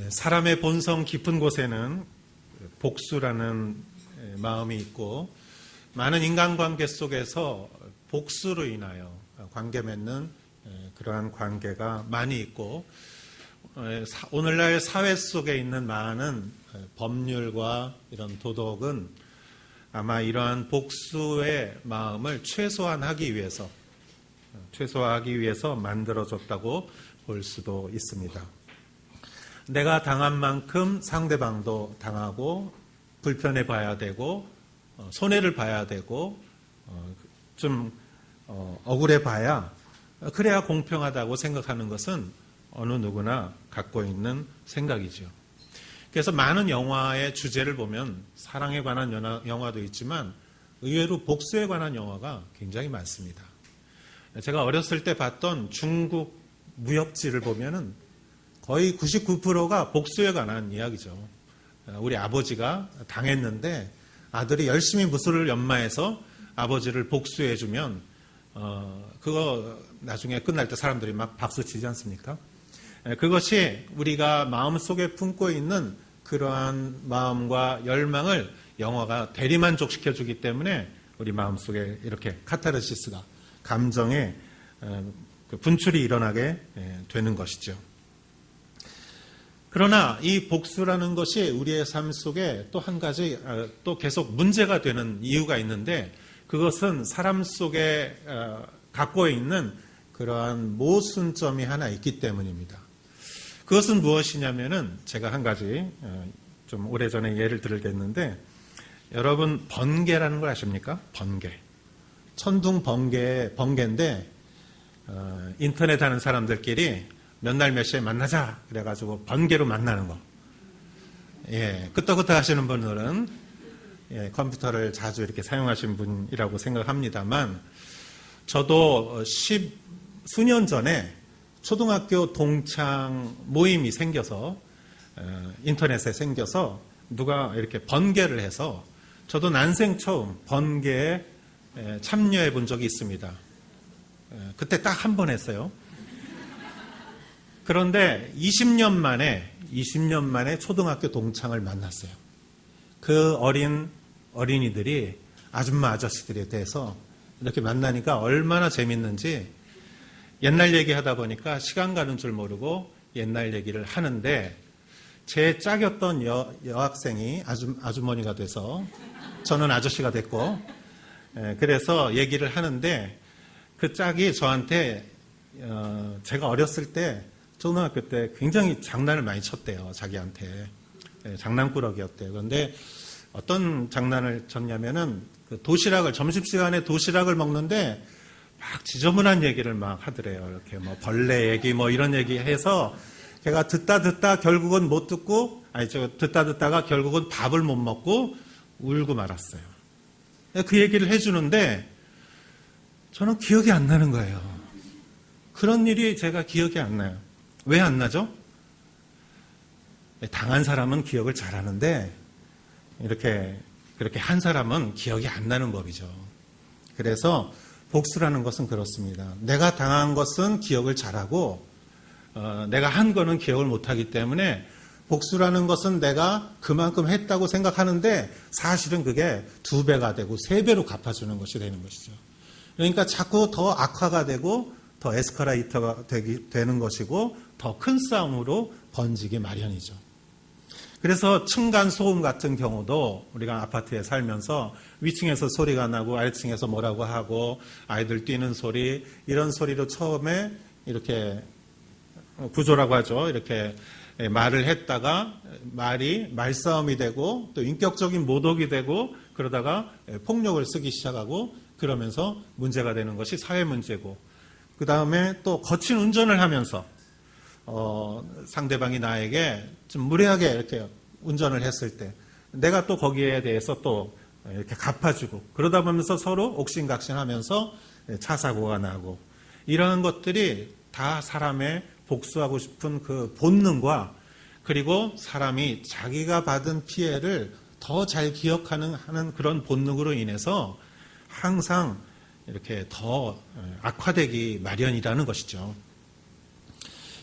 사람의 본성 깊은 곳에는 복수라는 마음이 있고 많은 인간관계 속에서 복수로 인하여 관계 맺는 그러한 관계가 많이 있고 오늘날 사회 속에 있는 많은 법률과 이런 도덕은 아마 이러한 복수의 마음을 최소화하기 위해서 만들어졌다고 볼 수도 있습니다. 내가 당한 만큼 상대방도 당하고 불편해 봐야 되고 손해를 봐야 되고 좀 억울해 봐야 그래야 공평하다고 생각하는 것은 어느 누구나 갖고 있는 생각이죠. 그래서 많은 영화의 주제를 보면 사랑에 관한 영화도 있지만 의외로 복수에 관한 영화가 굉장히 많습니다. 제가 어렸을 때 봤던 중국 무협지를 보면은 거의 99%가 복수에 관한 이야기죠. 우리 아버지가 당했는데 아들이 열심히 무술을 연마해서 아버지를 복수해주면 그거 나중에 끝날 때 사람들이 막 박수 치지 않습니까? 그것이 우리가 마음속에 품고 있는 그러한 마음과 열망을 영화가 대리만족시켜주기 때문에 우리 마음속에 이렇게 카타르시스가 감정의 분출이 일어나게 되는 것이죠. 그러나 이 복수라는 것이 우리의 삶 속에 또 한 가지 또 계속 문제가 되는 이유가 있는데 그것은 사람 속에 갖고 있는 그러한 모순점이 하나 있기 때문입니다. 그것은 무엇이냐면은 제가 한 가지 좀 오래전에 예를 들겠는데 여러분 번개라는 걸 아십니까? 번개. 천둥 번개인데 인터넷 하는 사람들끼리 몇 날 몇 시에 만나자 그래가지고 번개로 만나는 거. 끄떡끄떡 하시는 분들은 컴퓨터를 자주 이렇게 사용하시는 분이라고 생각합니다만 저도 수년 전에 초등학교 동창 모임이 생겨서 인터넷에 생겨서 누가 이렇게 번개를 해서 저도 난생 처음 번개에 참여해 본 적이 있습니다. 그때 딱 한 번 했어요. 그런데 20년 만에 초등학교 동창을 만났어요. 그 어린이들이 아줌마 아저씨들에 대해서 이렇게 만나니까 얼마나 재밌는지 옛날 얘기하다 보니까 시간 가는 줄 모르고 옛날 얘기를 하는데 제 짝이었던 여학생이 아주머니가 돼서 저는 아저씨가 됐고 그래서 얘기를 하는데 그 짝이 저한테 제가 어렸을 때 초등학교 때 굉장히 장난을 많이 쳤대요. 자기한테. 장난꾸러기였대요. 그런데 어떤 장난을 쳤냐면은 점심시간에 도시락을 먹는데 막 지저분한 얘기를 막 하더래요. 이렇게 뭐 벌레 얘기 뭐 이런 얘기 해서 제가 듣다 결국은 못 듣고 듣다가 결국은 밥을 못 먹고 울고 말았어요. 그 얘기를 해주는데 저는 기억이 안 나는 거예요. 그런 일이 제가 기억이 안 나요. 왜 안 나죠? 당한 사람은 기억을 잘하는데 그렇게 한 사람은 기억이 안 나는 법이죠. 그래서 복수라는 것은 그렇습니다. 내가 당한 것은 기억을 잘하고 내가 한 거는 기억을 못하기 때문에 복수라는 것은 내가 그만큼 했다고 생각하는데 사실은 그게 2배가 되고 3배로 갚아주는 것이 되는 것이죠. 그러니까 자꾸 더 악화가 되고 더 에스컬레이터가 되는 것이고 더 큰 싸움으로 번지기 마련이죠. 그래서 층간소음 같은 경우도 우리가 아파트에 살면서 위층에서 소리가 나고 아래층에서 뭐라고 하고 아이들 뛰는 소리 이런 소리로 처음에 이렇게 구조라고 하죠. 이렇게 말을 했다가 말싸움이 되고 또 인격적인 모독이 되고 그러다가 폭력을 쓰기 시작하고 그러면서 문제가 되는 것이 사회 문제고 그 다음에 또 거친 운전을 하면서 상대방이 나에게 좀 무례하게 이렇게 운전을 했을 때 내가 또 거기에 대해서 또 이렇게 갚아주고 그러다 보면서 서로 옥신각신하면서 차 사고가 나고 이러한 것들이 다 사람의 복수하고 싶은 그 본능과 그리고 사람이 자기가 받은 피해를 더 잘 기억하는 그런 본능으로 인해서 항상 이렇게 더 악화되기 마련이라는 것이죠.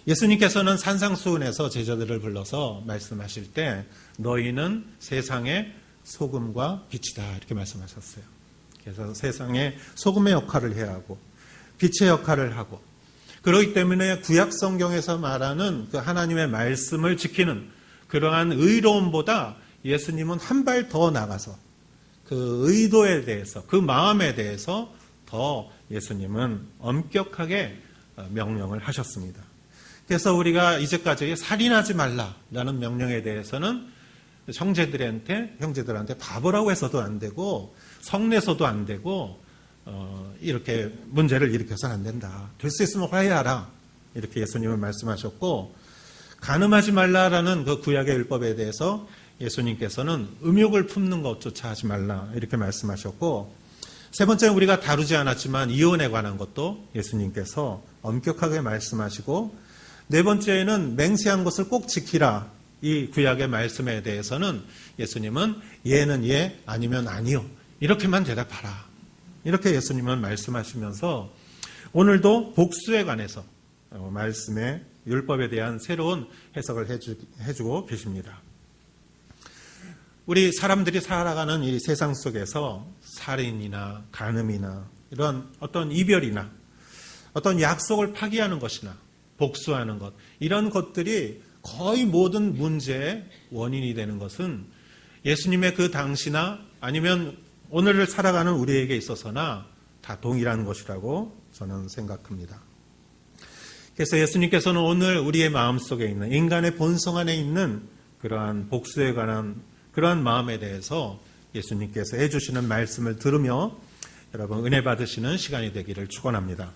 예수님께서는 산상수훈에서 제자들을 불러서 말씀하실 때 너희는 세상의 소금과 빛이다 이렇게 말씀하셨어요. 그래서 세상에 소금의 역할을 해야 하고 빛의 역할을 하고, 그렇기 때문에 구약 성경에서 말하는 그 하나님의 말씀을 지키는 그러한 의로움보다 예수님은 한 발 더 나가서 그 의도에 대해서, 그 마음에 대해서 더 예수님은 엄격하게 명령을 하셨습니다. 그래서 우리가 이제까지 살인하지 말라라는 명령에 대해서는 형제들한테 바보라고 해서도 안 되고 성내서도 안 되고 이렇게 문제를 일으켜서는 안 된다. 될 수 있으면 화해하라. 이렇게 예수님은 말씀하셨고, 간음하지 말라라는 그 구약의 율법에 대해서 예수님께서는 음욕을 품는 것조차 하지 말라 이렇게 말씀하셨고, 세 번째는 우리가 다루지 않았지만 이혼에 관한 것도 예수님께서 엄격하게 말씀하시고, 네 번째는 맹세한 것을 꼭 지키라. 이 구약의 말씀에 대해서는 예수님은 예는 예, 아니면 아니요. 이렇게만 대답하라. 이렇게 예수님은 말씀하시면서 오늘도 복수에 관해서 말씀의 율법에 대한 새로운 해석을 해주고 계십니다. 우리 사람들이 살아가는 이 세상 속에서 살인이나 간음이나 이런 어떤 이별이나 어떤 약속을 파기하는 것이나 복수하는 것, 이런 것들이 거의 모든 문제의 원인이 되는 것은 예수님의 그 당시나 아니면 오늘을 살아가는 우리에게 있어서나 다 동일한 것이라고 저는 생각합니다. 그래서 예수님께서는 오늘 우리의 마음속에 있는, 인간의 본성 안에 있는 그러한 복수에 관한 그러한 마음에 대해서 예수님께서 해주시는 말씀을 들으며 여러분 은혜 받으시는 시간이 되기를 축원합니다.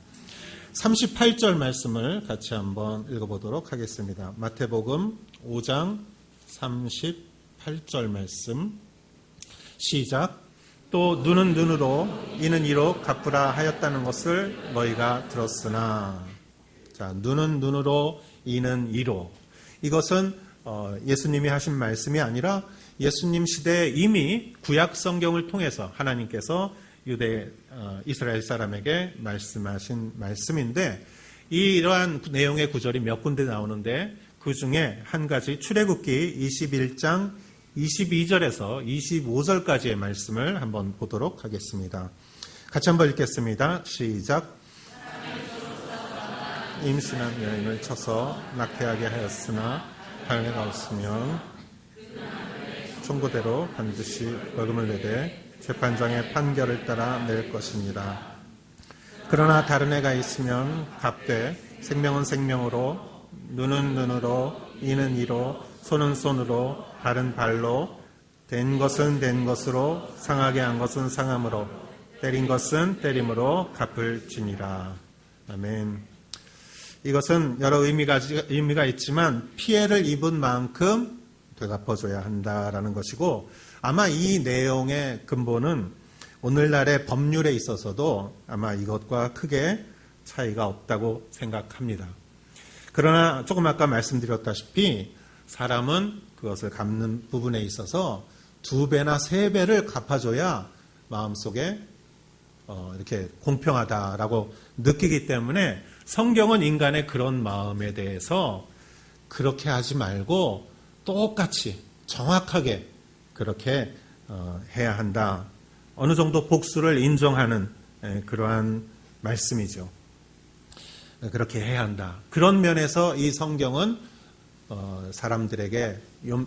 38절 말씀을 같이 한번 읽어보도록 하겠습니다. 마태복음 5장 38절 말씀 시작. 또 눈은 눈으로 이는 이로 갚으라 하였다는 것을 너희가 들었으나. 자, 눈은 눈으로 이는 이로. 이것은 예수님이 하신 말씀이 아니라 예수님 시대에 이미 구약 성경을 통해서 하나님께서 이스라엘 사람에게 말씀하신 말씀인데, 이러한 내용의 구절이 몇 군데 나오는데 그 중에 한 가지 출애굽기 21장 22절에서 25절까지의 말씀을 한번 보도록 하겠습니다. 같이 한번 읽겠습니다. 시작. 임신한 여인을 쳐서 낙태하게 하였으나 발매가 없으면 총고대로 반드시 벌금을 내되 재판장의 판결을 따라 낼 것입니다. 그러나 다른 애가 있으면 갚되 생명은 생명으로, 눈은 눈으로, 이는 이로, 손은 손으로, 발은 발로, 된 것은 된 것으로, 상하게 한 것은 상함으로, 때린 것은 때림으로 갚을지니라. 아멘. 이것은 여러 의미가 있지만 피해를 입은 만큼 되갚아줘야 한다라는 것이고, 아마 이 내용의 근본은 오늘날의 법률에 있어서도 아마 이것과 크게 차이가 없다고 생각합니다. 그러나 조금 아까 말씀드렸다시피 사람은 그것을 갚는 부분에 있어서 2배나 3배를 갚아줘야 마음속에 이렇게 공평하다라고 느끼기 때문에 성경은 인간의 그런 마음에 대해서 그렇게 하지 말고 똑같이 정확하게 그렇게 해야 한다. 어느 정도 복수를 인정하는 그러한 말씀이죠. 그렇게 해야 한다. 그런 면에서 이 성경은 사람들에게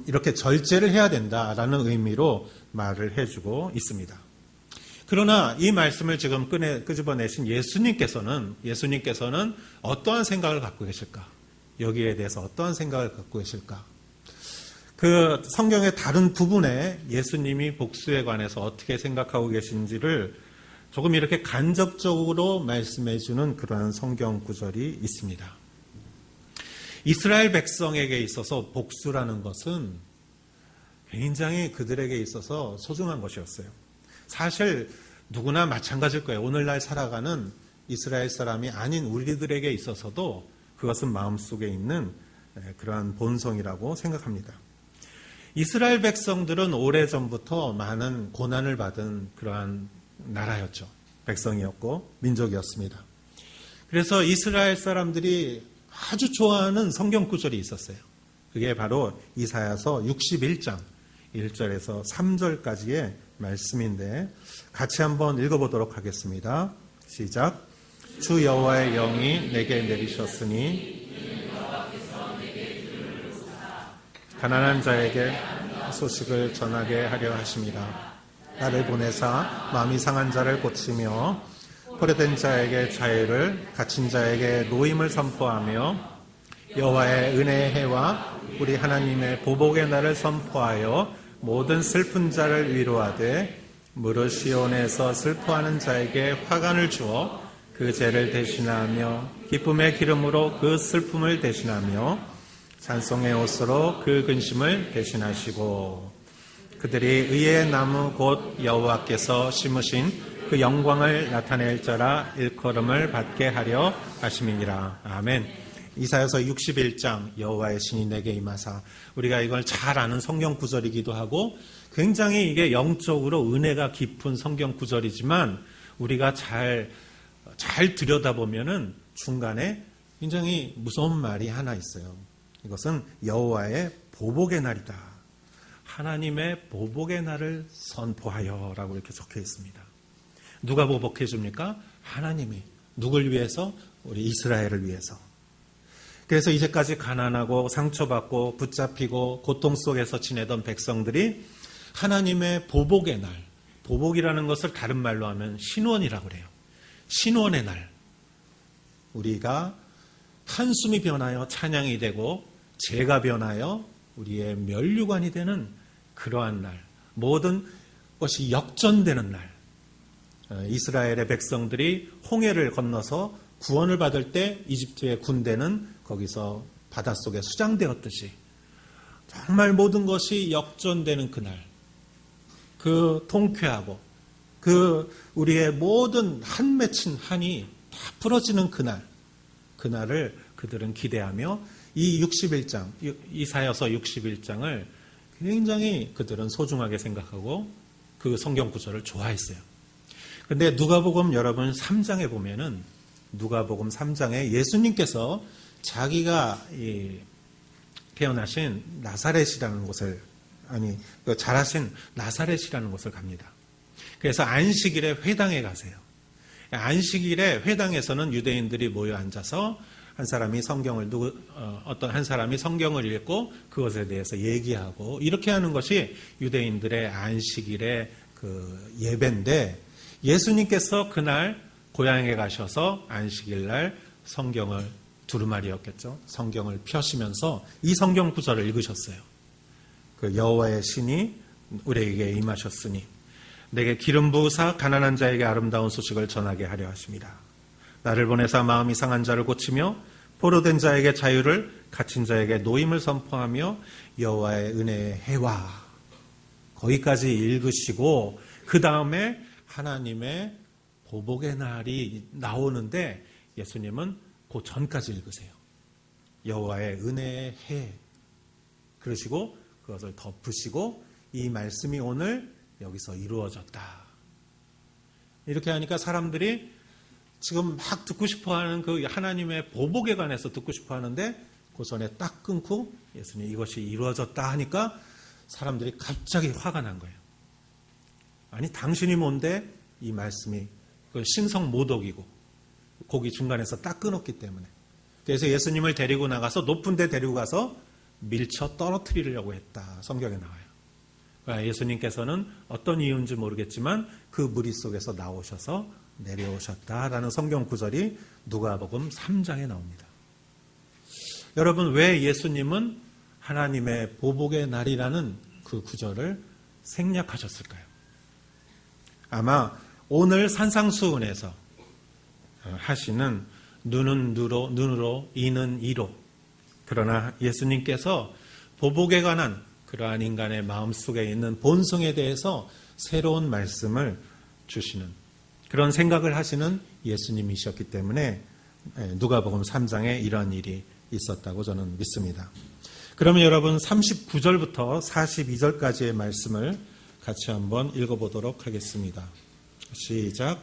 이렇게 절제를 해야 된다라는 의미로 말을 해주고 있습니다. 그러나 이 말씀을 지금 끄집어내신 예수님께서는 어떠한 생각을 갖고 계실까? 여기에 대해서 어떠한 생각을 갖고 계실까? 그 성경의 다른 부분에 예수님이 복수에 관해서 어떻게 생각하고 계신지를 조금 이렇게 간접적으로 말씀해 주는 그러한 성경 구절이 있습니다. 이스라엘 백성에게 있어서 복수라는 것은 굉장히 그들에게 있어서 소중한 것이었어요. 사실 누구나 마찬가지일 거예요. 오늘날 살아가는 이스라엘 사람이 아닌 우리들에게 있어서도 그것은 마음속에 있는 그러한 본성이라고 생각합니다. 이스라엘 백성들은 오래전부터 많은 고난을 받은 그러한 나라였죠. 백성이었고 민족이었습니다. 그래서 이스라엘 사람들이 아주 좋아하는 성경 구절이 있었어요. 그게 바로 이사야서 61장 1절에서 3절까지의 말씀인데 같이 한번 읽어보도록 하겠습니다. 시작. 주 여호와의 영이 내게 내리셨으니 가난한 자에게 소식을 전하게 하려 하심이라. 나를 보내사 마음이 상한 자를 고치며 포로된 자에게 자유를, 갇힌 자에게 노임을 선포하며 여호와의 은혜의 해와 우리 하나님의 보복의 날을 선포하여 모든 슬픈 자를 위로하되 무릇 시온에서 슬퍼하는 자에게 화관을 주어 그 죄를 대신하며 기쁨의 기름으로 그 슬픔을 대신하며 찬송의 옷으로 그 근심을 대신하시고 그들이 의의 나무 곧 여호와께서 심으신 그 영광을 나타낼 자라 일컬음을 받게 하려 하심이니라. 아멘. 이사야서 61장 여호와의 신이 내게 임하사, 우리가 이걸 잘 아는 성경 구절이기도 하고 굉장히 이게 영적으로 은혜가 깊은 성경 구절이지만 우리가 잘 들여다보면은 중간에 굉장히 무서운 말이 하나 있어요. 이것은 여호와의 보복의 날이다. 하나님의 보복의 날을 선포하여 라고 이렇게 적혀 있습니다. 누가 보복해 줍니까? 하나님이. 누굴 위해서? 우리 이스라엘을 위해서. 그래서 이제까지 가난하고 상처받고 붙잡히고 고통 속에서 지내던 백성들이 하나님의 보복의 날, 보복이라는 것을 다른 말로 하면 신원이라고 그래요. 신원의 날. 우리가 한숨이 변하여 찬양이 되고 재가 변하여 우리의 면류관이 되는 그러한 날. 모든 것이 역전되는 날. 이스라엘의 백성들이 홍해를 건너서 구원을 받을 때 이집트의 군대는 거기서 바닷속에 수장되었듯이 정말 모든 것이 역전되는 그날, 그 통쾌하고 그 우리의 모든 한 맺힌 한이 다 풀어지는 그날을 그들은 기대하며 이 61장, 이사야서 61장을 굉장히 그들은 소중하게 생각하고 그 성경 구절을 좋아했어요. 그런데 누가복음 여러분 3장에 보면은 누가복음 3장에 예수님께서 자기가 태어나신 나사렛이라는 곳을 자라신 나사렛이라는 곳을 갑니다. 그래서 안식일에 회당에 가세요. 안식일에 회당에서는 유대인들이 모여 앉아서 어떤 한 사람이 성경을 읽고 그것에 대해서 얘기하고 이렇게 하는 것이 유대인들의 안식일의 그 예배인데 예수님께서 그날 고향에 가셔서 안식일날 성경을 두루마리였겠죠. 성경을 펴시면서 이 성경 구절을 읽으셨어요. 그 여호와의 신이 우리에게 임하셨으니 내게 기름 부으사 가난한 자에게 아름다운 소식을 전하게 하려 하십니다. 나를 보내사 마음이 상한 자를 고치며 포로된 자에게 자유를, 갇힌 자에게 노임을 선포하며 여호와의 은혜의 해와 거기까지 읽으시고 그 다음에 하나님의 보복의 날이 나오는데 예수님은 그 전까지 읽으세요. 여호와의 은혜의 해 그러시고 그것을 덮으시고 이 말씀이 오늘 여기서 이루어졌다. 이렇게 하니까 사람들이 지금 막 듣고 싶어하는 그 하나님의 보복에 관해서 듣고 싶어하는데 그 전에 딱 끊고 예수님 이것이 이루어졌다 하니까 사람들이 갑자기 화가 난 거예요. 아니 당신이 뭔데 이 말씀이 그 신성 모독이고 거기 중간에서 딱 끊었기 때문에 그래서 예수님을 데리고 나가서 높은 데 데리고 가서 밀쳐 떨어뜨리려고 했다. 성경에 나와요. 그러니까 예수님께서는 어떤 이유인지 모르겠지만 그 무리 속에서 나오셔서 내려오셨다라는 성경 구절이 누가복음 3장에 나옵니다. 여러분 왜 예수님은 하나님의 보복의 날이라는 그 구절을 생략하셨을까요? 아마 오늘 산상수훈에서 하시는 눈은 눈으로 이는 이로 그러나 예수님께서 보복에 관한 그러한 인간의 마음속에 있는 본성에 대해서 새로운 말씀을 주시는 그런 생각을 하시는 예수님이셨기 때문에 누가복음 3장에 이런 일이 있었다고 저는 믿습니다. 그러면 여러분 39절부터 42절까지의 말씀을 같이 한번 읽어보도록 하겠습니다. 시작.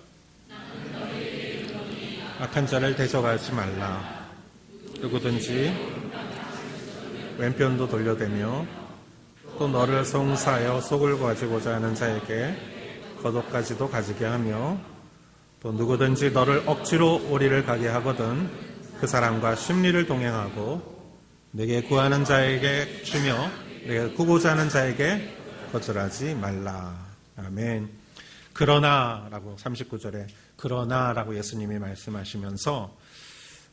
악한 자를 대적하지 말라. 누구든지 왼편도 돌려대며 또 너를 송사하여 속을 가지고자 하는 자에게 겉옷까지도 가지게 하며 또 누구든지 너를 억지로 오리를 가게 하거든 그 사람과 심리를 동행하고 내게 구하는 자에게 주며 내게 구고자 하는 자에게 거절하지 말라. 아멘. 그러나라고 39절에 그러나라고 예수님이 말씀하시면서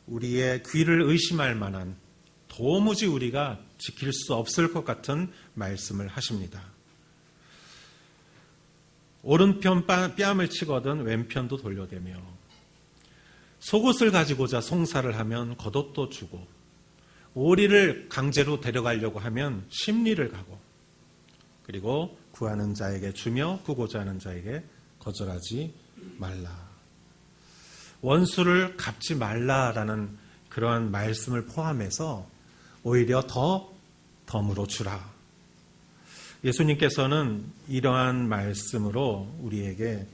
우리의 귀를 의심할 만한 도무지 우리가 지킬 수 없을 것 같은 말씀을 하십니다. 오른편 뺨을 치거든 왼편도 돌려대며 속옷을 가지고자 송사를 하면 겉옷도 주고 오리를 강제로 데려가려고 하면 심리를 가고 그리고 구하는 자에게 주며 구고자 하는 자에게 거절하지 말라. 원수를 갚지 말라라는 그러한 말씀을 포함해서 오히려 덤으로 주라. 예수님께서는 이러한 말씀으로 우리에게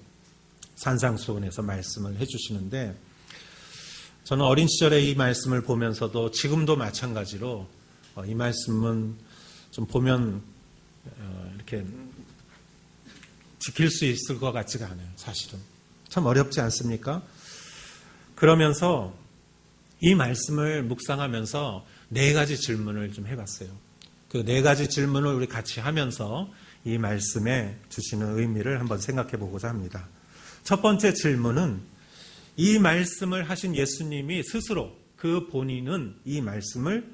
산상수훈에서 말씀을 해주시는데 저는 어린 시절에 이 말씀을 보면서도 지금도 마찬가지로 이 말씀은 좀 보면 이렇게 지킬 수 있을 것 같지가 않아요. 사실은 참 어렵지 않습니까? 그러면서 이 말씀을 묵상하면서 4가지 질문을 좀 해봤어요. 그 4가지 질문을 우리 같이 하면서 이 말씀에 주시는 의미를 한번 생각해 보고자 합니다. 첫 번째 질문은 이 말씀을 하신 예수님이 스스로 그 본인은 이 말씀을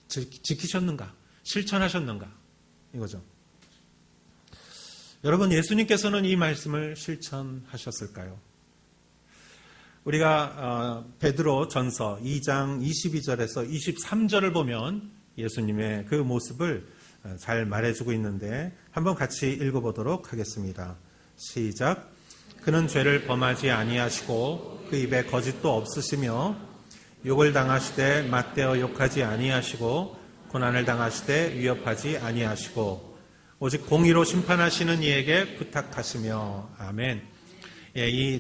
지키셨는가? 실천하셨는가? 이거죠. 여러분, 예수님께서는 이 말씀을 실천하셨을까요? 우리가 베드로 전서 2장 22절에서 23절을 보면 예수님의 그 모습을 잘 말해주고 있는데 한번 같이 읽어보도록 하겠습니다. 시작. 그는 죄를 범하지 아니하시고 그 입에 거짓도 없으시며 욕을 당하시되 맞대어 욕하지 아니하시고 고난을 당하시되 위협하지 아니하시고 오직 공의로 심판하시는 이에게 부탁하시며. 아멘.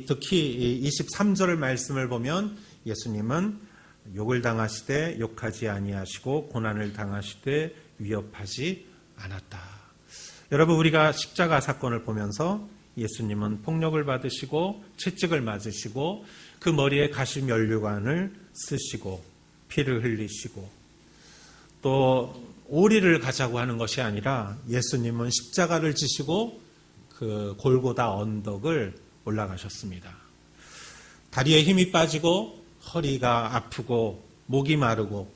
특히 23절의 말씀을 보면 예수님은 욕을 당하시되 욕하지 아니하시고 고난을 당하시되 위협하지 않았다. 여러분, 우리가 십자가 사건을 보면서 예수님은 폭력을 받으시고 채찍을 맞으시고 그 머리에 가시면류관을 쓰시고 피를 흘리시고 또 오리를 가자고 하는 것이 아니라 예수님은 십자가를 지시고 그 골고다 언덕을 올라가셨습니다. 다리에 힘이 빠지고 허리가 아프고 목이 마르고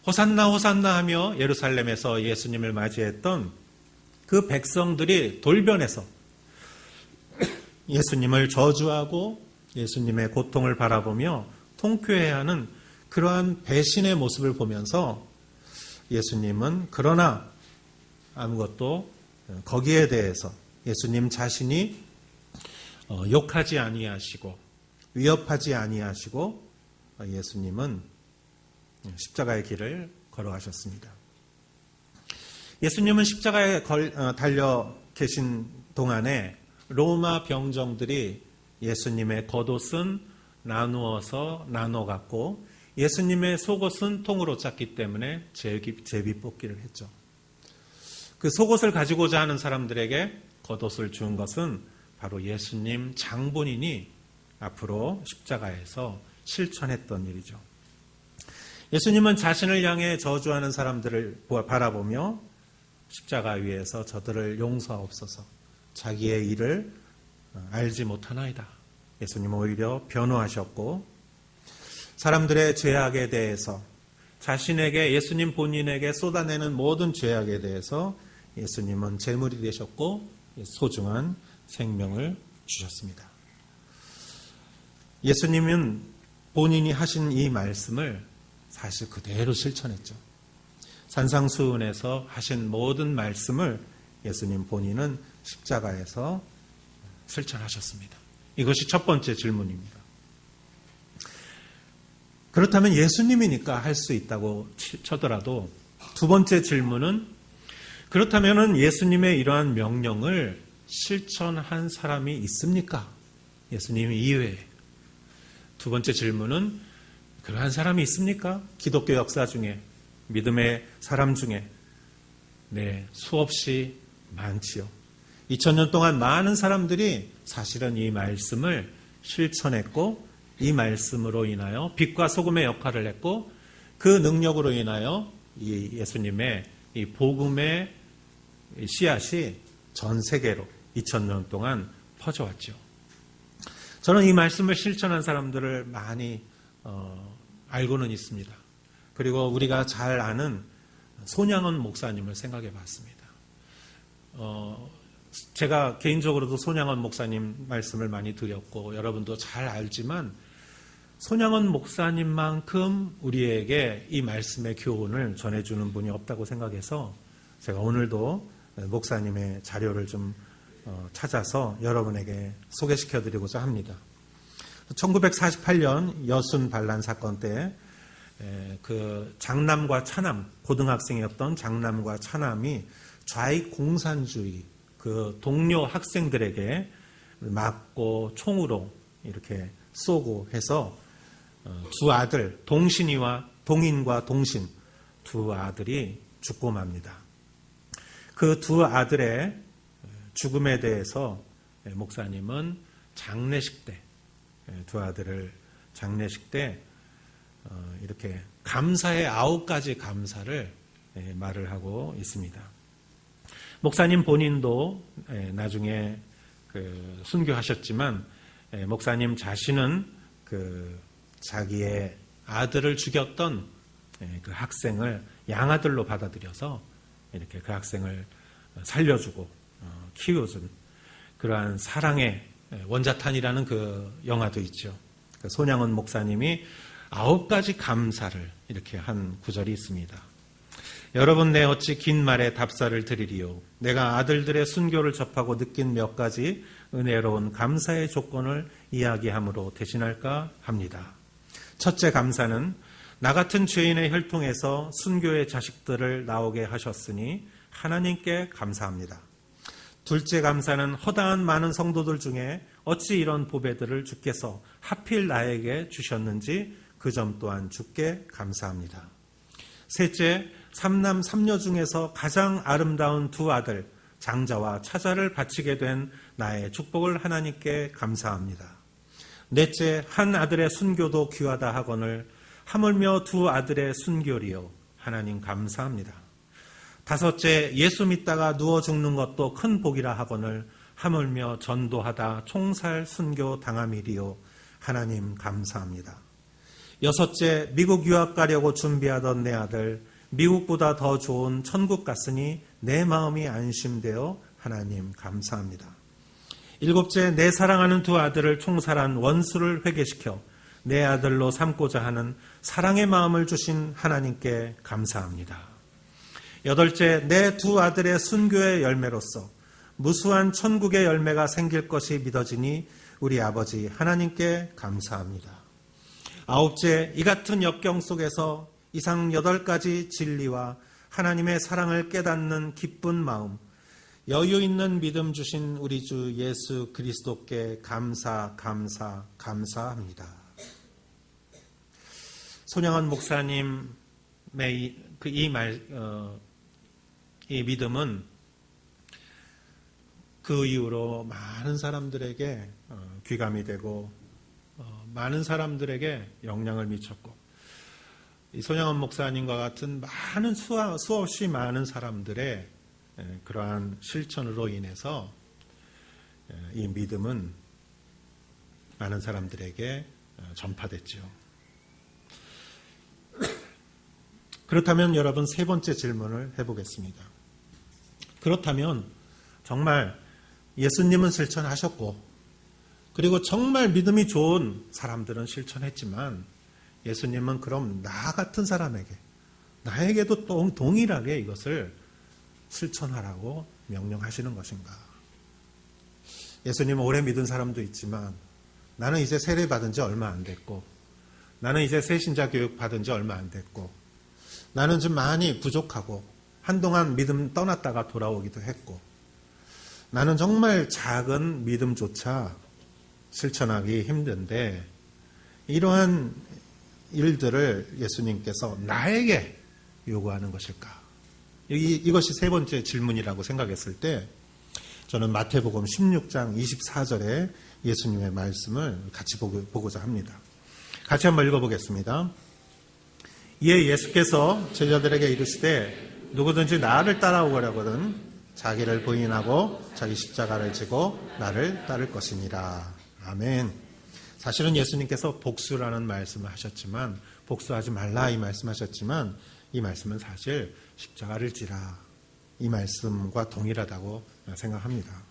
호산나 호산나 하며 예루살렘에서 예수님을 맞이했던 그 백성들이 돌변해서 예수님을 저주하고 예수님의 고통을 바라보며 통쾌해야 하는 그러한 배신의 모습을 보면서 예수님은 그러나 아무것도 거기에 대해서 예수님 자신이 욕하지 아니하시고 위협하지 아니하시고 예수님은 십자가의 길을 걸어가셨습니다. 예수님은 십자가에 달려 계신 동안에 로마 병정들이 예수님의 겉옷은 나누어서 나눠 갖고 예수님의 속옷은 통으로 짰기 때문에 제비 뽑기를 했죠. 그 속옷을 가지고자 하는 사람들에게 겉옷을 준 것은 바로 예수님 장본인이 앞으로 십자가에서 실천했던 일이죠. 예수님은 자신을 향해 저주하는 사람들을 바라보며 십자가 위에서 저들을 용서하옵소서, 자기의 일을 알지 못하나이다. 예수님은 오히려 변호하셨고 사람들의 죄악에 대해서 자신에게 예수님 본인에게 쏟아내는 모든 죄악에 대해서 예수님은 제물이 되셨고 소중한 생명을 주셨습니다. 예수님은 본인이 하신 이 말씀을 사실 그대로 실천했죠. 산상수훈에서 하신 모든 말씀을 예수님 본인은 십자가에서 실천하셨습니다. 이것이 첫 번째 질문입니다. 그렇다면 예수님이니까 할 수 있다고 쳐더라도 두 번째 질문은 그렇다면 예수님의 이러한 명령을 실천한 사람이 있습니까? 예수님 이외에. 두 번째 질문은 그러한 사람이 있습니까? 기독교 역사 중에, 믿음의 사람 중에. 네, 수없이 많지요. 2000년 동안 많은 사람들이 사실은 이 말씀을 실천했고, 이 말씀으로 인하여 빛과 소금의 역할을 했고, 그 능력으로 인하여 이 예수님의 이 복음의 씨앗이 전 세계로 2000년 동안 퍼져왔죠. 저는 이 말씀을 실천한 사람들을 많이 알고는 있습니다. 그리고 우리가 잘 아는 손양원 목사님을 생각해 봤습니다. 제가 개인적으로도 손양원 목사님 말씀을 많이 드렸고 여러분도 잘 알지만 손양원 목사님만큼 우리에게 이 말씀의 교훈을 전해주는 분이 없다고 생각해서 제가 오늘도 목사님의 자료를 좀 찾아서 여러분에게 소개시켜드리고자 합니다. 1948년 여순 반란 사건 때 그 장남과 차남, 고등학생이었던 장남과 차남이 좌익 공산주의 그 동료 학생들에게 맞고 총으로 이렇게 쏘고 해서 두 아들, 동인과 동신 두 아들이 죽고 맙니다. 그 두 아들의 죽음에 대해서 목사님은 장례식 때, 두 아들을 장례식 때 이렇게 감사의 9가지 감사를 말을 하고 있습니다. 목사님 본인도 나중에 순교하셨지만 목사님 자신은 자기의 아들을 죽였던 그 학생을 양아들로 받아들여서 이렇게 그 학생을 살려주고 키워준 그러한 사랑의 원자탄이라는 그 영화도 있죠. 손양원 목사님이 9가지 감사를 이렇게 한 구절이 있습니다. 여러분 내 어찌 긴 말에 답사를 드리리요. 내가 아들들의 순교를 접하고 느낀 몇 가지 은혜로운 감사의 조건을 이야기함으로 대신할까 합니다. 첫째 감사는 나 같은 죄인의 혈통에서 순교의 자식들을 나오게 하셨으니 하나님께 감사합니다. 둘째 감사는 허다한 많은 성도들 중에 어찌 이런 보배들을 주께서 하필 나에게 주셨는지 그 점 또한 주께 감사합니다. 셋째, 삼남 삼녀 중에서 가장 아름다운 두 아들 장자와 차자를 바치게 된 나의 축복을 하나님께 감사합니다. 넷째, 한 아들의 순교도 귀하다 하거늘 하물며 두 아들의 순교리요 하나님 감사합니다. 다섯째, 예수 믿다가 누워 죽는 것도 큰 복이라 하거늘 하물며 전도하다 총살 순교 당함이리요 하나님 감사합니다. 여섯째, 미국 유학 가려고 준비하던 내 아들 미국보다 더 좋은 천국 갔으니 내 마음이 안심되어 하나님 감사합니다. 일곱째, 내 사랑하는 두 아들을 총살한 원수를 회개시켜 내 아들로 삼고자 하는 사랑의 마음을 주신 하나님께 감사합니다. 여덟째, 내 두 아들의 순교의 열매로서 무수한 천국의 열매가 생길 것이 믿어지니 우리 아버지 하나님께 감사합니다. 아홉째, 이 같은 역경 속에서 이상 8가지 진리와 하나님의 사랑을 깨닫는 기쁜 마음, 여유 있는 믿음 주신 우리 주 예수 그리스도께 감사합니다. 손양원 목사님의 이 믿음은 그 이후로 많은 사람들에게 귀감이 되고 많은 사람들에게 영향을 미쳤고 이 손양원 목사님과 같은 많은 수없이 많은 사람들의 그러한 실천으로 인해서 이 믿음은 많은 사람들에게 전파됐죠. 그렇다면 여러분 세 번째 질문을 해보겠습니다. 그렇다면 정말 예수님은 실천하셨고 그리고 정말 믿음이 좋은 사람들은 실천했지만 예수님은 그럼 나 같은 사람에게 나에게도 동일하게 이것을 실천하라고 명령하시는 것인가? 예수님은 오래 믿은 사람도 있지만 나는 이제 세례 받은 지 얼마 안 됐고 나는 이제 새신자 교육 받은 지 얼마 안 됐고 나는 좀 많이 부족하고 한동안 믿음 떠났다가 돌아오기도 했고 나는 정말 작은 믿음조차 실천하기 힘든데 이러한 일들을 예수님께서 나에게 요구하는 것일까? 이것이 세 번째 질문이라고 생각했을 때 저는 마태복음 16장 24절에 예수님의 말씀을 같이 보고자 합니다. 같이 한번 읽어보겠습니다. 이에 예수께서 제자들에게 이르시되 누구든지 나를 따라오려거든 자기를 부인하고 자기 십자가를 지고 나를 따를 것이니라. 아멘. 사실은 예수님께서 복수라는 말씀을 하셨지만, 복수하지 말라 이 말씀하셨지만, 이 말씀은 사실 십자가를 지라 이 말씀과 동일하다고 생각합니다.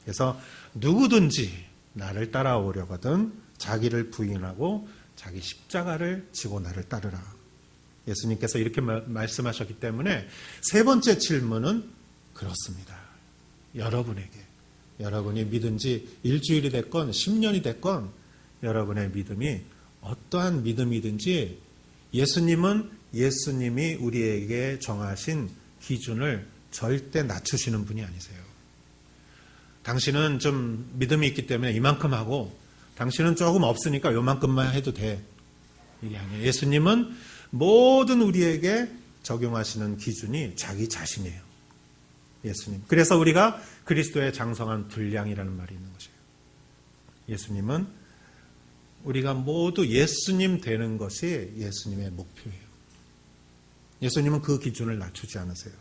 그래서 누구든지 나를 따라오려거든 자기를 부인하고 자기 십자가를 지고 나를 따르라. 예수님께서 이렇게 말씀하셨기 때문에 세 번째 질문은 그렇습니다. 여러분이 믿은 지 일주일이 됐건 10년이 됐건 여러분의 믿음이 어떠한 믿음이든지 예수님이 우리에게 정하신 기준을 절대 낮추시는 분이 아니세요. 당신은 좀 믿음이 있기 때문에 이만큼 하고 당신은 조금 없으니까 요만큼만 해도 돼. 이게 아니에요. 예수님은 모든 우리에게 적용하시는 기준이 자기 자신이에요. 예수님. 그래서 우리가 그리스도의 장성한 분량이라는 말이 있는 것이에요. 예수님은 우리가 모두 예수님 되는 것이 예수님의 목표예요. 예수님은 그 기준을 낮추지 않으세요.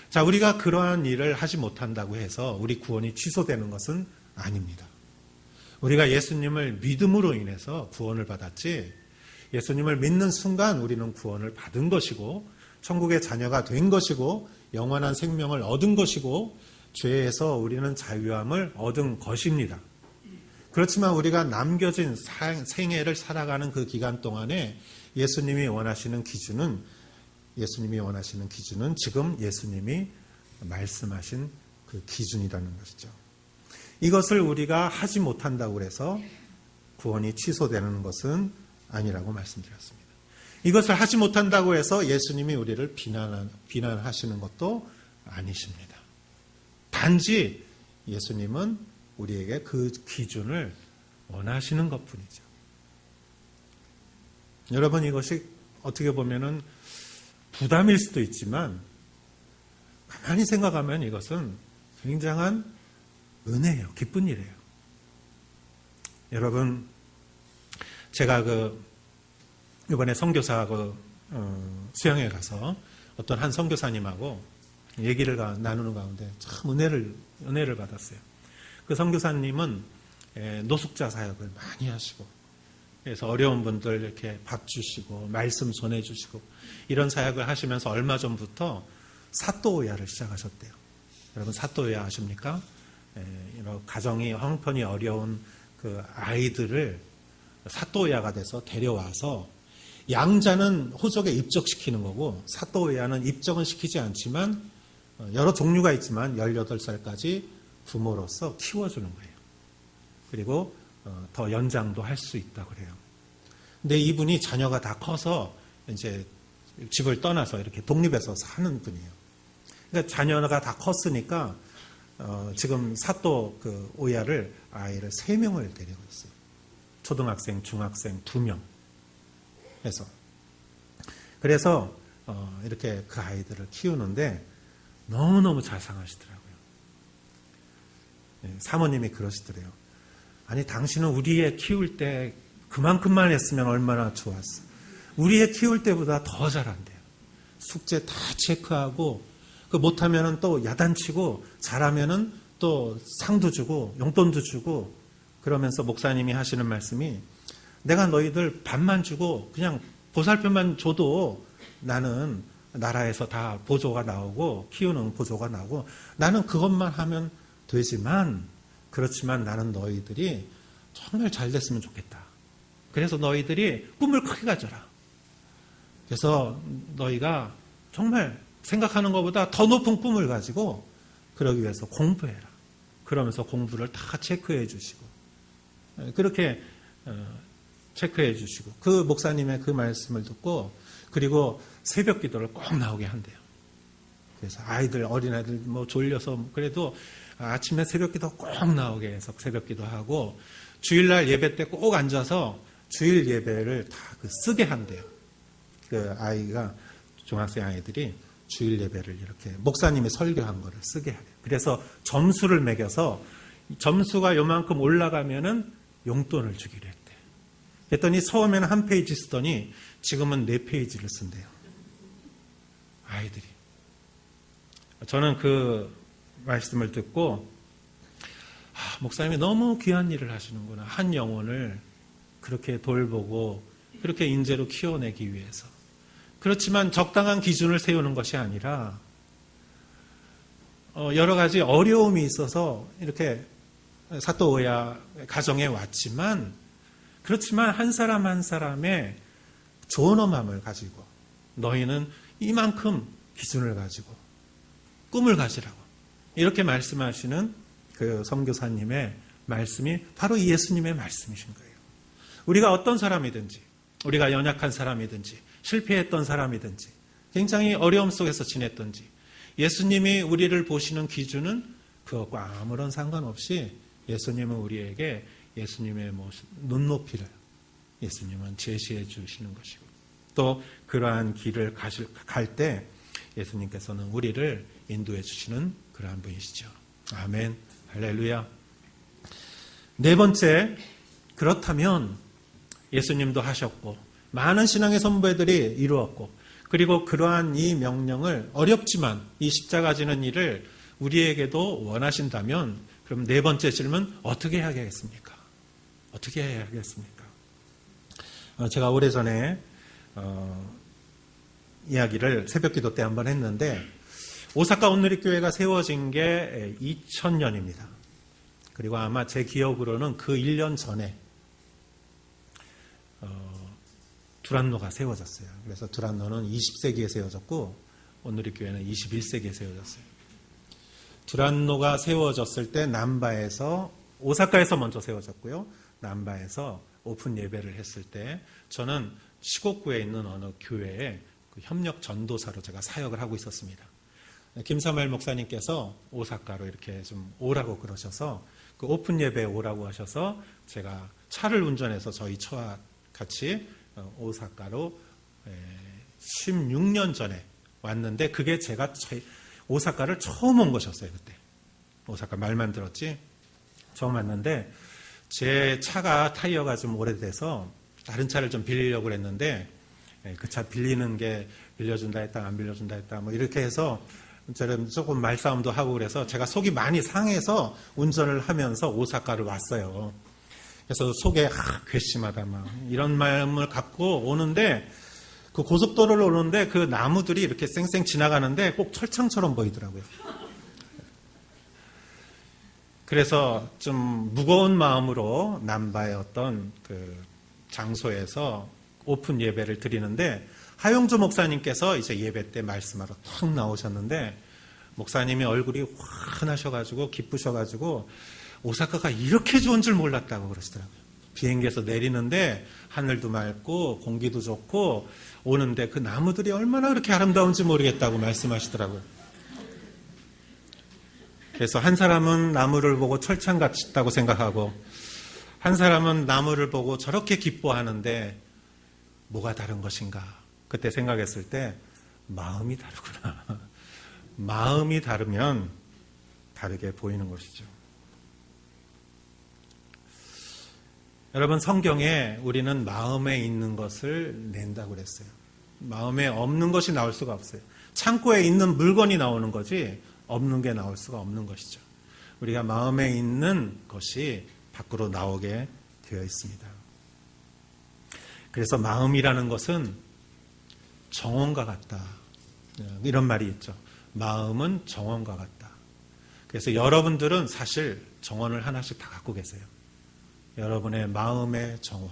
자, 우리가 그러한 일을 하지 못한다고 해서 우리 구원이 취소되는 것은 아닙니다. 우리가 예수님을 믿음으로 인해서 구원을 받았지, 예수님을 믿는 순간 우리는 구원을 받은 것이고 천국의 자녀가 된 것이고 영원한 생명을 얻은 것이고 죄에서 우리는 자유함을 얻은 것입니다. 그렇지만 우리가 남겨진 생애를 살아가는 그 기간 동안에 예수님이 원하시는 기준은 지금 예수님이 말씀하신 그 기준이라는 것이죠. 이것을 우리가 하지 못한다고 해서 구원이 취소되는 것은 아니라고 말씀드렸습니다. 이것을 하지 못한다고 해서 예수님이 우리를 비난하시는 것도 아니십니다. 단지 예수님은 우리에게 그 기준을 원하시는 것뿐이죠. 여러분, 이것이 어떻게 보면은 부담일 수도 있지만 가만히 생각하면 이것은 굉장한 은혜예요. 기쁜 일이에요. 여러분, 제가 이번에 선교사 수양에 가서 어떤 한 선교사님하고 얘기를 나누는 가운데 참 은혜를 받았어요. 그 선교사님은 노숙자 사역을 많이 하시고, 그래서 어려운 분들 이렇게 밥 주시고 말씀 전해주시고 이런 사역을 하시면서 얼마 전부터 사또오야를 시작하셨대요. 여러분, 사또오야 아십니까? 가정이 형편이 어려운 그 아이들을 사또오야가 돼서 데려와서 양자는 호적에 입적시키는 거고 사또오야는 입적은 시키지 않지만 여러 종류가 있지만 18살까지 부모로서 키워주는 거예요. 그리고 더 연장도 할 수 있다고 그래요. 근데 이분이 자녀가 다 커서 이제 집을 떠나서 이렇게 독립해서 사는 분이에요. 그러니까 자녀가 다 컸으니까 지금 사또 오야를 아이를 3명을 데리고 있어요. 초등학생, 중학생 2명 해서. 그래서 이렇게 그 아이들을 키우는데 너무너무 자상하시더라고요. 사모님이 그러시더래요. 아니, 당신은 우리 애 키울 때 그만큼만 했으면 얼마나 좋았어. 우리 애 키울 때보다 더 잘한대요. 숙제 다 체크하고 못하면은 또 야단치고 잘하면은 또 상도 주고 용돈도 주고 그러면서 목사님이 하시는 말씀이 내가 너희들 밥만 주고 그냥 보살펴만 줘도 나는 나라에서 다 보조가 나오고 키우는 보조가 나오고 나는 그것만 하면 되지만 그렇지만 나는 너희들이 정말 잘 됐으면 좋겠다. 그래서 너희들이 꿈을 크게 가져라. 그래서 너희가 정말 생각하는 것보다 더 높은 꿈을 가지고 그러기 위해서 공부해라. 그러면서 공부를 다 체크해 주시고 그렇게 체크해 주시고 그 목사님의 그 말씀을 듣고 그리고 새벽 기도를 꼭 나오게 한대요. 그래서 어린아이들 졸려서 그래도 아침에 새벽 기도 꼭 나오게 해서 새벽 기도하고 주일날 예배 때 꼭 앉아서 주일 예배를 다 쓰게 한대요. 그 아이가, 중학생 아이들이 주일 예배를 이렇게 목사님이 설교한 거를 쓰게 하래요. 그래서 점수를 매겨서 점수가 요만큼 올라가면은 용돈을 주기로 했대요. 그랬더니 처음에는 한 페이지 쓰더니 지금은 4페이지를 쓴대요. 아이들이. 저는 그 말씀을 듣고 목사님이 너무 귀한 일을 하시는구나. 한 영혼을 그렇게 돌보고 그렇게 인재로 키워내기 위해서. 그렇지만 적당한 기준을 세우는 것이 아니라 여러 가지 어려움이 있어서 이렇게 사또오야 가정에 왔지만, 그렇지만 한 사람 한 사람의 존엄함을 가지고 너희는 이만큼 기준을 가지고 꿈을 가지라고 이렇게 말씀하시는 그 선교사님의 말씀이 바로 예수님의 말씀이신 거예요. 우리가 어떤 사람이든지, 우리가 연약한 사람이든지 실패했던 사람이든지 굉장히 어려움 속에서 지냈든지 예수님이 우리를 보시는 기준은 그것과 아무런 상관없이 예수님은 우리에게 예수님의 눈높이를 예수님은 제시해 주시는 것이고, 또 그러한 길을 갈 때 예수님께서는 우리를 인도해 주시는 그러한 분이시죠. 아멘. 할렐루야. 네 번째, 그렇다면 예수님도 하셨고 많은 신앙의 선배들이 이루었고, 그리고 그러한 이 명령을 어렵지만 이 십자가 지는 일을 우리에게도 원하신다면, 그럼 네 번째 질문, 어떻게 해야겠습니까? 어떻게 해야겠습니까? 제가 오래전에 이야기를 새벽기도 때 한번 했는데, 오사카 온누리교회가 세워진 게 2000년입니다. 그리고 아마 제 기억으로는 그 1년 전에 두란노가 세워졌어요. 그래서 두란노는 20세기에 세워졌고 온누리교회는 21세기에 세워졌어요. 두란노가 세워졌을 때 남바에서, 오사카에서 먼저 세워졌고요. 남바에서 오픈 예배를 했을 때 저는 시곡구에 있는 어느 교회에 그 협력 전도사로 제가 사역을 하고 있었습니다. 김사말 목사님께서 오사카로 이렇게 좀 오라고 그러셔서 그 오픈 예배에 오라고 하셔서 제가 차를 운전해서 저희 처와 같이 오사카로 16년 전에 왔는데, 그게 제가 오사카를 처음 온 것이었어요. 그때 오사카 말만 들었지 처음 왔는데, 제 차가 타이어가 좀 오래돼서 다른 차를 좀 빌리려고 그랬는데, 그 차 빌리는 게 빌려준다 했다 안 빌려준다 했다 뭐 이렇게 해서 저는 조금 말싸움도 하고, 그래서 제가 속이 많이 상해서 운전을 하면서 오사카를 왔어요. 그래서 속에 괘씸하다 막 이런 마음을 갖고 오는데, 그 고속도로를 오는데 그 나무들이 이렇게 쌩쌩 지나가는데 꼭 철창처럼 보이더라고요. 그래서 좀 무거운 마음으로 남바의 어떤 그 장소에서 오픈 예배를 드리는데, 하용조 목사님께서 이제 예배 때 말씀하러 탁 나오셨는데, 목사님이 얼굴이 환하셔가지고 기쁘셔가지고 오사카가 이렇게 좋은 줄 몰랐다고 그러시더라고요. 비행기에서 내리는데 하늘도 맑고 공기도 좋고 오는데 그 나무들이 얼마나 그렇게 아름다운지 모르겠다고 말씀하시더라고요. 그래서 한 사람은 나무를 보고 철창 같다고 생각하고, 한 사람은 나무를 보고 저렇게 기뻐하는데 뭐가 다른 것인가? 그때 생각했을 때 마음이 다르구나. 마음이 다르면 다르게 보이는 것이죠. 여러분, 성경에 우리는 마음에 있는 것을 낸다고 그랬어요. 마음에 없는 것이 나올 수가 없어요. 창고에 있는 물건이 나오는 거지 없는 게 나올 수가 없는 것이죠. 우리가 마음에 있는 것이 밖으로 나오게 되어 있습니다. 그래서 마음이라는 것은 정원과 같다, 이런 말이 있죠. 마음은 정원과 같다. 그래서 여러분들은 사실 정원을 하나씩 다 갖고 계세요. 여러분의 마음의 정원.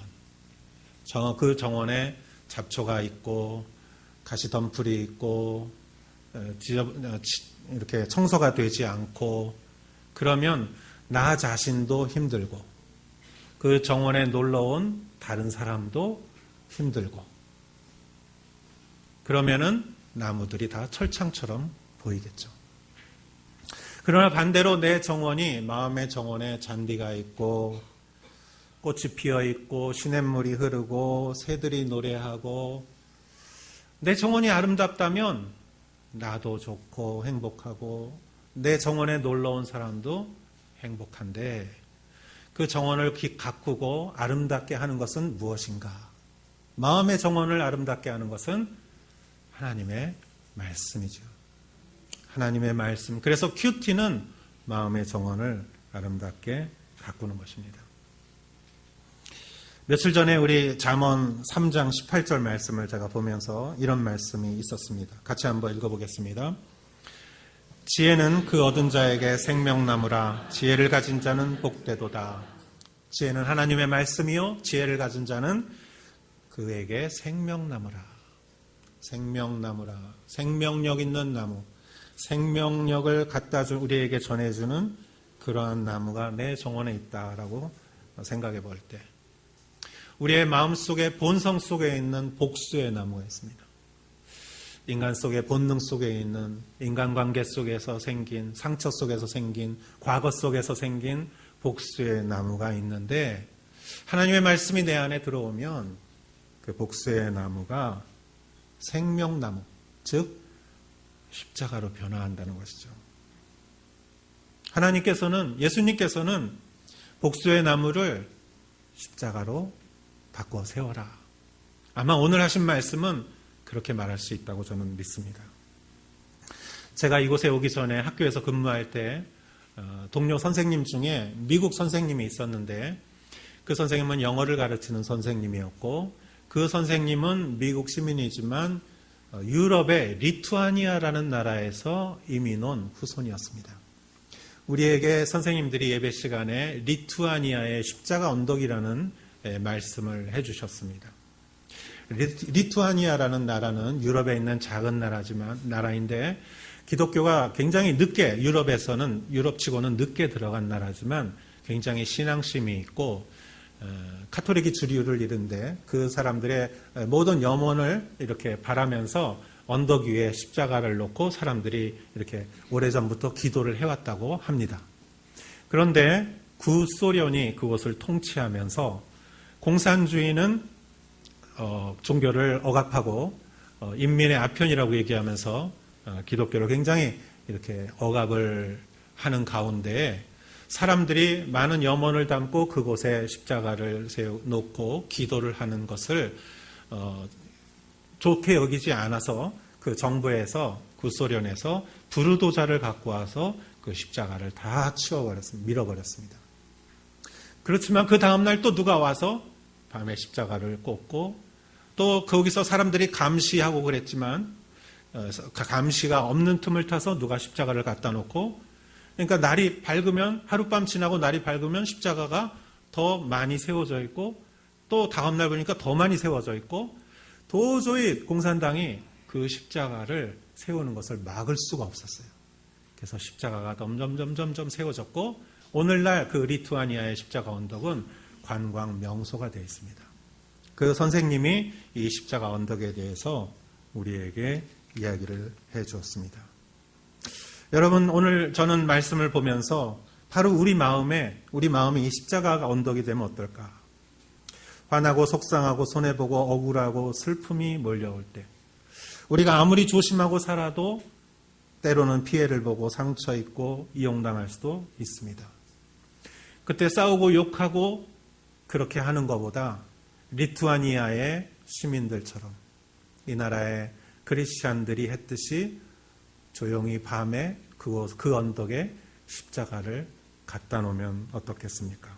그 정원에 잡초가 있고 가시덤불이 있고 이렇게 청소가 되지 않고, 그러면 나 자신도 힘들고 그 정원에 놀러온 다른 사람도 힘들고, 그러면은 나무들이 다 철창처럼 보이겠죠. 그러나 반대로 내 정원이, 마음의 정원에 잔디가 있고 꽃이 피어 있고 시냇물이 흐르고 새들이 노래하고 내 정원이 아름답다면 나도 좋고 행복하고 내 정원에 놀러 온 사람도 행복한데 그 정원을 가꾸고 아름답게 하는 것은 무엇인가? 마음의 정원을 아름답게 하는 것은 하나님의 말씀이죠. 하나님의 말씀. 그래서 큐티는 마음의 정원을 아름답게 가꾸는 것입니다. 며칠 전에 우리 잠언 3장 18절 말씀을 제가 보면서 이런 말씀이 있었습니다. 같이 한번 읽어보겠습니다. 지혜는 그 얻은 자에게 생명나무라. 지혜를 가진 자는 복되도다. 지혜는 하나님의 말씀이요 지혜를 가진 자는 그에게 생명나무라. 생명나무라. 생명력 있는 나무. 생명력을 갖다 준 우리에게 전해주는 그러한 나무가 내 정원에 있다라고 생각해 볼 때 우리의 마음속에 본성 속에 있는 복수의 나무가 있습니다. 인간 속의 본능 속에 있는 인간관계 속에서 생긴 상처 속에서 생긴 과거 속에서 생긴 복수의 나무가 있는데 하나님의 말씀이 내 안에 들어오면 그 복수의 나무가 생명나무 즉 십자가로 변화한다는 것이죠. 하나님께서는 예수님께서는 복수의 나무를 십자가로 바꿔 세워라. 아마 오늘 하신 말씀은 그렇게 말할 수 있다고 저는 믿습니다. 제가 이곳에 오기 전에 학교에서 근무할 때 동료 선생님 중에 미국 선생님이 있었는데 그 선생님은 영어를 가르치는 선생님이었고 그 선생님은 미국 시민이지만 유럽의 리투아니아라는 나라에서 이민 온 후손이었습니다. 우리에게 선생님들이 예배 시간에 리투아니아의 십자가 언덕이라는 말씀을 해주셨습니다. 리투아니아라는 나라는 유럽에 있는 작은 나라인데 기독교가 굉장히 늦게 유럽치고는 늦게 들어간 나라지만 굉장히 신앙심이 있고 카톨릭이 주류를 이룬데 그 사람들의 모든 염원을 이렇게 바라면서 언덕 위에 십자가를 놓고 사람들이 이렇게 오래전부터 기도를 해왔다고 합니다. 그런데 구소련이 그곳을 통치하면서 공산주의는 종교를 억압하고 인민의 아편이라고 얘기하면서 기독교를 굉장히 이렇게 억압을 하는 가운데 사람들이 많은 염원을 담고 그곳에 십자가를 놓고 기도를 하는 것을 좋게 여기지 않아서 그 정부에서 구소련에서 부르도자를 갖고 와서 그 십자가를 다 치워버렸습니다. 밀어버렸습니다. 그렇지만 그 다음날 또 누가 와서 밤에 십자가를 꽂고 또 거기서 사람들이 감시하고 그랬지만 감시가 없는 틈을 타서 누가 십자가를 갖다 놓고 그러니까 날이 밝으면 하룻밤 지나고 날이 밝으면 십자가가 더 많이 세워져 있고 또 다음날 보니까 더 많이 세워져 있고 도저히 공산당이 그 십자가를 세우는 것을 막을 수가 없었어요. 그래서 십자가가 점점 세워졌고 오늘날 그 리투아니아의 십자가 언덕은 관광 명소가 되어 있습니다. 그 선생님이 이 십자가 언덕에 대해서 우리에게 이야기를 해 주었습니다. 여러분 오늘 저는 말씀을 보면서 바로 우리 마음이 이 십자가 언덕이 되면 어떨까? 화나고 속상하고 손해보고 억울하고 슬픔이 몰려올 때 우리가 아무리 조심하고 살아도 때로는 피해를 보고 상처 입고 이용당할 수도 있습니다. 그때 싸우고 욕하고 그렇게 하는 것보다 리투아니아의 시민들처럼 이 나라의 크리스찬들이 했듯이 조용히 밤에 그 언덕에 십자가를 갖다 놓으면 어떻겠습니까?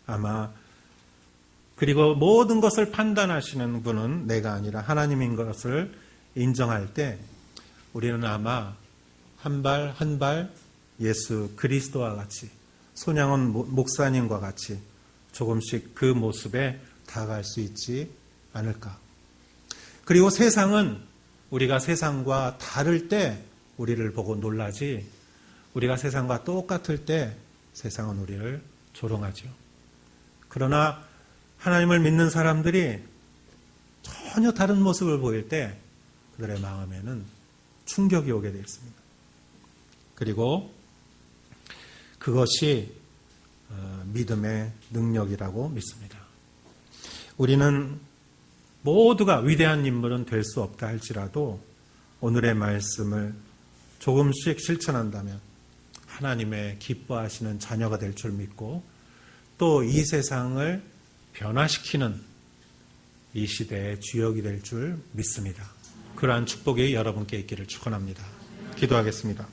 아마 그리고 모든 것을 판단하시는 분은 내가 아니라 하나님인 것을 인정할 때 우리는 아마 한 발 한 발 예수 그리스도와 같이 손양원 목사님과 같이 조금씩 그 모습에 다가갈 수 있지 않을까. 그리고 세상은 우리가 세상과 다를 때 우리를 보고 놀라지 우리가 세상과 똑같을 때 세상은 우리를 조롱하죠. 그러나 하나님을 믿는 사람들이 전혀 다른 모습을 보일 때 그들의 마음에는 충격이 오게 되어 있습니다. 그리고 그것이 믿음의 능력이라고 믿습니다. 우리는 모두가 위대한 인물은 될 수 없다 할지라도 오늘의 말씀을 조금씩 실천한다면 하나님의 기뻐하시는 자녀가 될 줄 믿고 또 이 세상을 변화시키는 이 시대의 주역이 될 줄 믿습니다. 그러한 축복이 여러분께 있기를 축원합니다. 기도하겠습니다.